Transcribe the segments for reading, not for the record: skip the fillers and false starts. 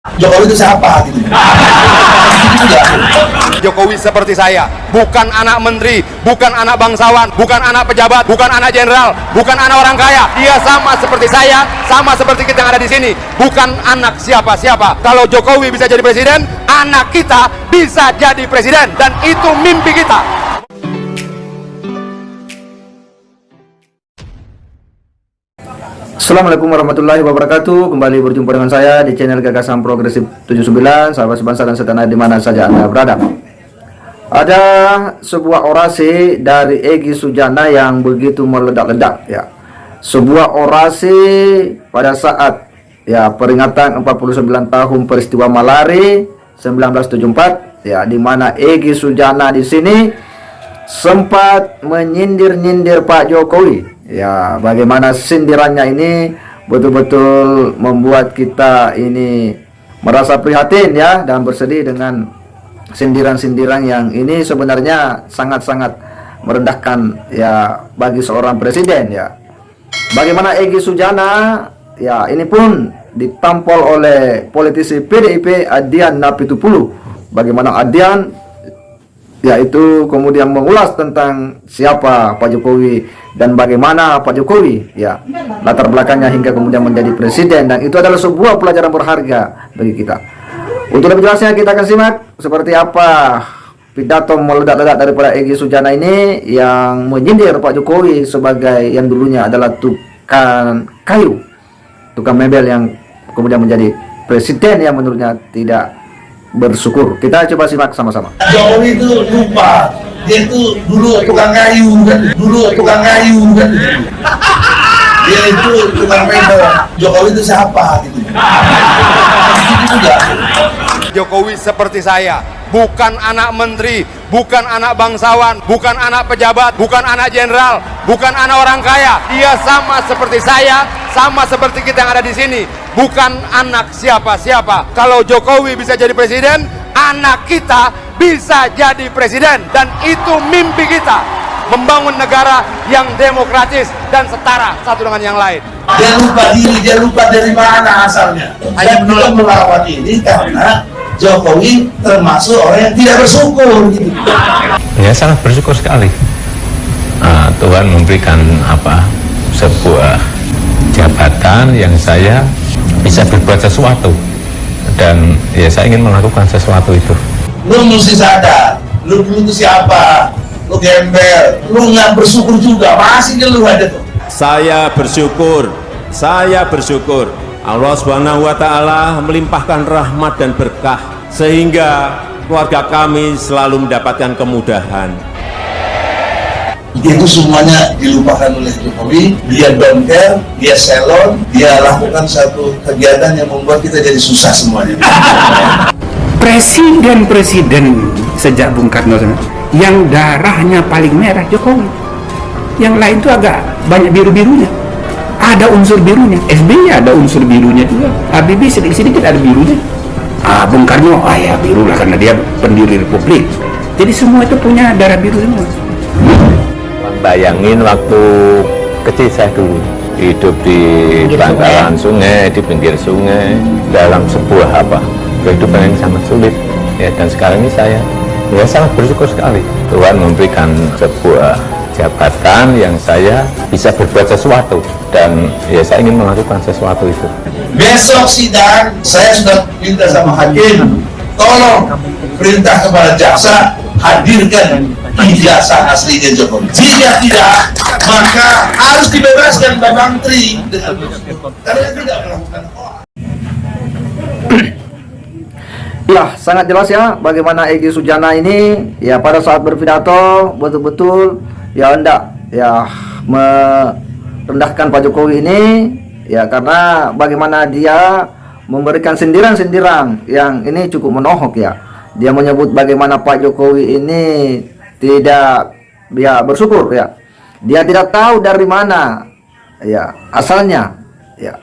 Jokowi itu siapa gitu. Jokowi seperti saya, bukan anak menteri, bukan anak bangsawan, bukan anak pejabat, bukan anak jenderal, bukan anak orang kaya. Dia sama seperti saya, sama seperti kita yang ada di sini, bukan anak siapa-siapa. Kalau Jokowi bisa jadi presiden, anak kita bisa jadi presiden, dan itu mimpi kita. Assalamualaikum warahmatullahi wabarakatuh. Kembali berjumpa dengan saya di channel Gagasan Progresif 79. Sahabat sebangsa dan setanah di mana saja Anda berada. Ada sebuah orasi dari Egy Sujana yang begitu meledak-ledak ya. Sebuah orasi pada saat ya peringatan 49 tahun peristiwa Malari 1974 ya, di mana Egy Sujana di sini sempat menyindir-nyindir Pak Jokowi. Ya, bagaimana sindirannya ini betul-betul membuat kita ini merasa prihatin ya, dan bersedih dengan sindiran-sindiran yang ini sebenarnya sangat-sangat merendahkan ya bagi seorang presiden ya. Bagaimana Egy Sujana ya ini pun ditampol oleh politisi PDIP Adian Napitupulu. Bagaimana Adian yaitu kemudian mengulas tentang siapa Pak Jokowi dan bagaimana Pak Jokowi ya latar belakangnya hingga kemudian menjadi presiden, dan itu adalah sebuah pelajaran berharga bagi kita. Untuk lebih jelasnya kita akan simak seperti apa pidato meledak-ledak daripada Egy Sujana ini yang menyindir Pak Jokowi sebagai yang dulunya adalah tukang kayu, tukang mebel, yang kemudian menjadi presiden yang menurutnya tidak bersyukur. Kita coba simak sama-sama. Jokowi itu lupa, dia itu dulu tukang kayu kan, dia itu tukang mebel. Jokowi itu siapa gitu. Jokowi seperti saya, bukan anak menteri, bukan anak bangsawan, bukan anak pejabat, bukan anak jenderal, bukan anak orang kaya. Dia sama seperti saya, sama seperti kita yang ada di sini, bukan anak siapa-siapa. Kalau Jokowi bisa jadi presiden, anak kita bisa jadi presiden, dan itu mimpi kita, membangun negara yang demokratis dan setara satu dengan yang lain. Dia lupa diri, dia lupa dari mana asalnya. Hanya menolak melawan ini karena Jokowi termasuk orang yang tidak bersyukur gitu. Ya, sangat bersyukur sekali. Tuhan memberikan sebuah jabatan yang saya bisa berbuat sesuatu, dan ya saya ingin melakukan sesuatu itu. Lu mesti sadar, lu dulu itu siapa, lu gembel, lu nggak bersyukur juga, masih ngeluh aja tuh. Saya bersyukur Allah Subhanahu wa Ta'ala melimpahkan rahmat dan berkah sehingga keluarga kami selalu mendapatkan kemudahan. Itu semuanya dilupakan oleh Jokowi. Dia don't care, dia selon, dia lakukan satu kegiatan yang membuat kita jadi susah semuanya. Presiden sejak Bung Karno yang darahnya paling merah Jokowi, yang lain itu agak banyak biru-birunya, ada unsur birunya. SBY ada unsur birunya juga, Habibie sedikit-sedikit ada birunya. Bung Karno ya biru lah karena dia pendiri republik, jadi semua itu punya darah biru semua. Bayangin waktu kecil saya dulu hidup di bantaran sungai, di pinggir sungai, dalam sebuah kehidupan yang sangat sulit ya, dan sekarang ini saya ya sangat bersyukur sekali Tuhan memberikan sebuah jabatan yang saya bisa berbuat sesuatu, dan ya saya ingin melakukan sesuatu itu. Besok sidang saya sudah minta sama hakim, tolong perintah kepada jaksa hadirkan ijazah aslinya Jokowi. Jika tidak, maka harus dibebaskan Bang Tri karena tidak melakukan. Ya, sangat jelas ya bagaimana Egy Sujana ini ya pada saat berpidato betul-betul ya hendak ya merendahkan Pak Jokowi ini ya, karena bagaimana dia memberikan sindiran-sindiran yang ini cukup menohok ya. Dia menyebut bagaimana Pak Jokowi ini tidak ya bersyukur ya. Dia tidak tahu dari mana ya asalnya ya.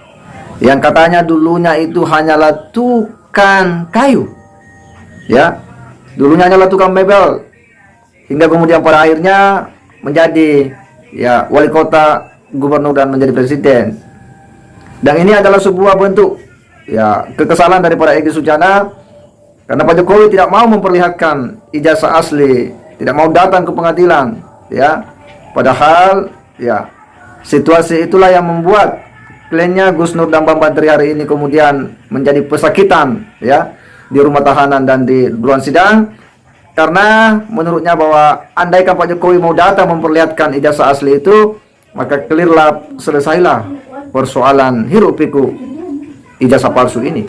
Yang katanya dulunya itu hanyalah tukang kayu. Ya, dulunya hanyalah tukang mebel, hingga kemudian pada akhirnya menjadi ya wali kota, gubernur, dan menjadi presiden. Dan ini adalah sebuah bentuk ya kekesalan daripada Egy Sujana karena Pak Jokowi tidak mau memperlihatkan ijazah asli, tidak mau datang ke pengadilan, ya. Padahal ya situasi itulah yang membuat kliennya Gus Nur dan Bang Bantri hari ini kemudian menjadi pesakitan, ya, di rumah tahanan dan di ruang sidang, karena menurutnya bahwa andaikan Pak Jokowi mau datang memperlihatkan ijazah asli itu, maka clearlah, selesailah persoalan hiruk pikuk ijazah palsu ini.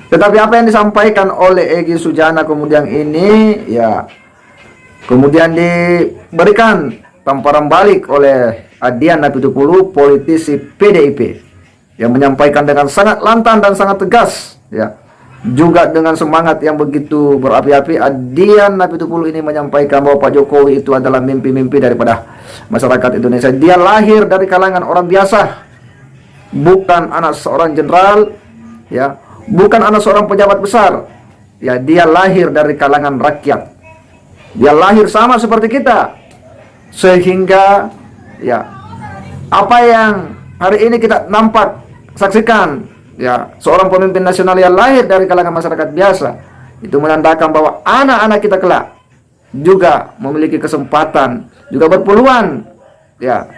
Tetapi apa yang disampaikan oleh Egy Sujana kemudian ini, ya, kemudian diberikan tamparan balik oleh Adian Apitupulu, politisi PDIP, yang menyampaikan dengan sangat lantang dan sangat tegas, ya, juga dengan semangat yang begitu berapi-api. Adian Apitupulu ini menyampaikan bahwa Pak Jokowi itu adalah mimpi-mimpi daripada masyarakat Indonesia. Dia lahir dari kalangan orang biasa, bukan anak seorang jenderal, ya, bukan anak seorang pejabat besar, ya. Dia lahir dari kalangan rakyat. Dia lahir sama seperti kita, sehingga ya apa yang hari ini kita nampak saksikan, ya, seorang pemimpin nasional yang lahir dari kalangan masyarakat biasa, itu menandakan bahwa anak-anak kita kelak juga memiliki kesempatan, juga berpeluang, ya,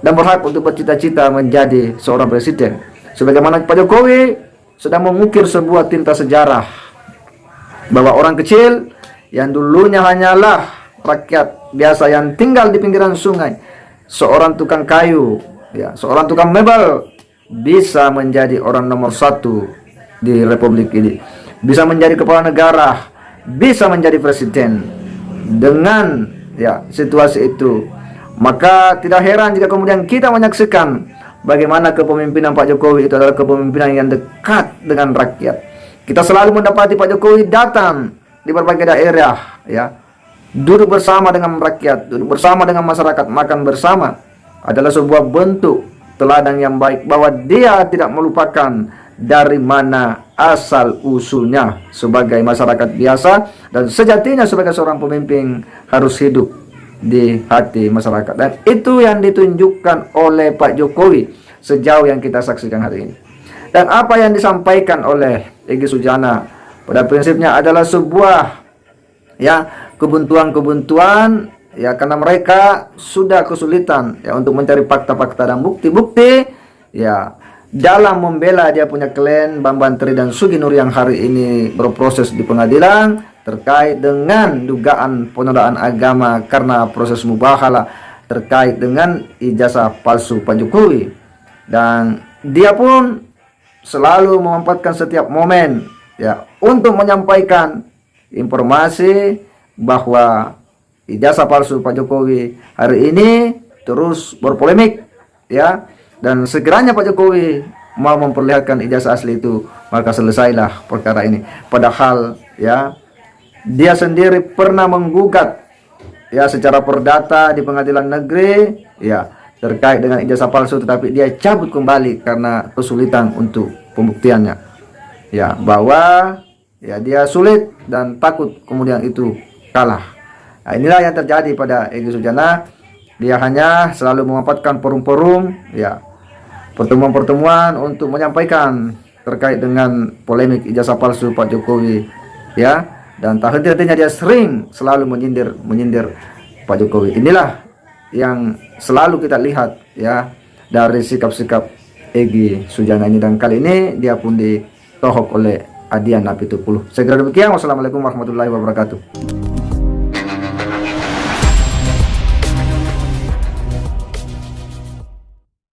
dan berhak untuk bercita-cita menjadi seorang presiden. Sebagaimana Pak Jokowi sedang mengukir sebuah tinta sejarah bahwa orang kecil yang dulunya hanyalah rakyat biasa yang tinggal di pinggiran sungai, seorang tukang kayu, ya, seorang tukang mebel, bisa menjadi orang nomor 1 di republik ini, bisa menjadi kepala negara, bisa menjadi presiden. Dengan, ya, situasi itu, maka tidak heran jika kemudian kita menyaksikan bagaimana kepemimpinan Pak Jokowi itu adalah kepemimpinan yang dekat dengan rakyat. Kita selalu mendapati Pak Jokowi datang di berbagai daerah, ya, duduk bersama dengan rakyat, duduk bersama dengan masyarakat, makan bersama. Adalah sebuah bentuk teladan yang baik bahwa dia tidak melupakan dari mana asal usulnya sebagai masyarakat biasa, dan sejatinya sebagai seorang pemimpin harus hidup di hati masyarakat. Dan itu yang ditunjukkan oleh Pak Jokowi sejauh yang kita saksikan hari ini. Dan apa yang disampaikan oleh Egy Sujana pada prinsipnya adalah sebuah, ya, kebuntuan-kebuntuan, ya, karena mereka sudah kesulitan, ya, untuk mencari fakta-fakta dan bukti-bukti, ya, dalam membela dia punya klien Bang Bantri dan Sugi Nur yang hari ini berproses di pengadilan terkait dengan dugaan penodaan agama karena proses mubahalah terkait dengan ijazah palsu Pak Jokowi. Dan dia pun selalu memanfaatkan setiap momen, ya, untuk menyampaikan informasi bahwa ijazah palsu Pak Jokowi hari ini terus berpolemik, ya, dan segeranya Pak Jokowi mau memperlihatkan ijazah asli itu, maka selesailah perkara ini. Padahal, ya, dia sendiri pernah menggugat, ya, secara perdata di pengadilan negeri, ya, terkait dengan ijazah palsu, tetapi dia cabut kembali karena kesulitan untuk pembuktiannya, ya, bahwa, ya, dia sulit dan takut kemudian itu kalah. Nah, inilah yang terjadi pada Egy Sujana. Dia hanya selalu memanfaatkan forum-forum, ya, pertemuan-pertemuan untuk menyampaikan terkait dengan polemik ijazah palsu Pak Jokowi, ya, dan tak henti-hentinya dia sering selalu menyindir Pak Jokowi. Inilah yang selalu kita lihat, ya, dari sikap-sikap Egy Sujana ini, dan kali ini dia pun ditohok oleh Adian Apitupulu. Saya kira demikian. Wassalamualaikum warahmatullahi wabarakatuh.